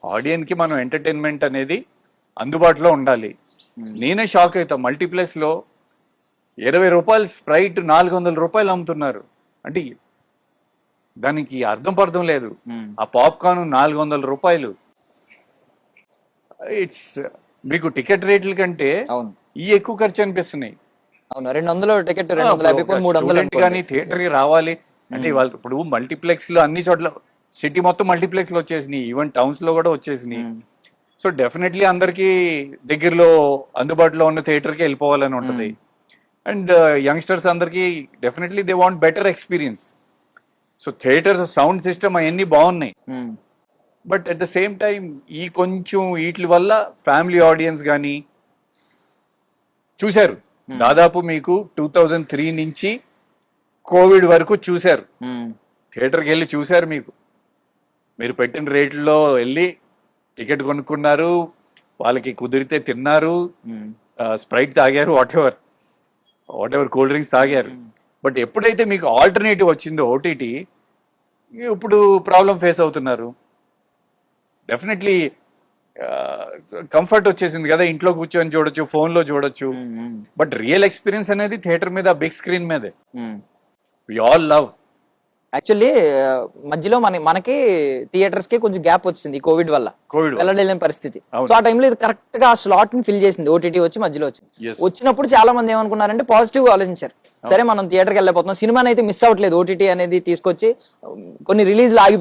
Audience కి మనం entertainment అనేది అందుబాటులో ఉండాలి. నేనే షాక్ అవుతా, మల్టీప్లెక్స్ లో 20 రూపాయలు స్ప్రైట్ 400 రూపాయలు అమ్ముతున్నారు. అంటే దానికి అర్థం పర్థం లేదు. ఆ పాప్కార్న్ 400 రూపాయలు. ఇట్స్ మీకు టికెట్ రేట్ల కంటే ఈ ఎక్కువ ఖర్చు అనిపిస్తున్నాయి. 200 టికెట్ 250 300 కానీ థియేటర్ కి రావాలి అంటే వాళ్ళు ఇప్పుడు మల్టీప్లెక్స్ లో అన్ని చోట్ల సిటీ మొత్తం మల్టీప్లెక్స్ లో వచ్చేసినాయి, ఈవెన్ టౌన్స్ లో కూడా వచ్చేసినాయి. సో డెఫినెట్లీ అందరికి దగ్గరలో అందుబాటులో ఉన్న థియేటర్ కి వెళ్ళిపోవాలని ఉంటది. అండ్ యంగ్స్టర్స్ అందరికి definitely they want better experience. So theatres sound system అవన్నీ బాగున్నాయి, but at the same time ఈ కొంచెం వీటి వల్ల ఫ్యామిలీ ఆడియన్స్ కానీ చూశారు. దాదాపు మీకు 2003 నుంచి కోవిడ్ వరకు చూశారు, థియేటర్కి వెళ్ళి చూశారు. మీరు పెట్టిన రేట్లలో వెళ్ళి టికెట్ కొనుక్కున్నారు, వాళ్ళకి కుదిరితే తిన్నారు, స్ప్రైట్ తాగారు, వాట్ ఎవర్ కూల్ డ్రింక్స్ తాగారు. బట్ ఎప్పుడైతే మీకు ఆల్టర్నేటివ్ వచ్చిందో ఓటీటీ, ఇప్పుడు ప్రాబ్లం ఫేస్ అవుతున్నారు. డెఫినెట్లీ కంఫర్ట్ వచ్చేసింది కదా, ఇంట్లో కూర్చొని చూడొచ్చు, ఫోన్ లో చూడొచ్చు. బట్ రియల్ ఎక్స్పీరియన్స్ అనేది థియేటర్ మీద, బిగ్ స్క్రీన్ మీదే. We all love. యాక్చువల్లీ మధ్యలో మనకి థియేటర్స్ కి కొంచెం గ్యాప్ వచ్చింది కోవిడ్ వల్ల, వెళ్ళలేని పరిస్థితి. సో ఆ టైంలో ఇది కరెక్ట్ గా ఆ స్లాట్ ని ఫిల్ చేసింది, ఓటీటీ వచ్చి మధ్యలో వచ్చింది. వచ్చినప్పుడు చాలా మంది ఏమనుకున్నారంటే పాజిటివ్ గా ఆలోచించారు. సరే మనం థియేటర్కి వెళ్ళిపోతున్నాం, సినిమాని అయితే మిస్ అవ్వట్లేదు, ఓటీటీ అనేది తీసుకొచ్చి కొన్ని రిలీజ్ ఆగిపోయి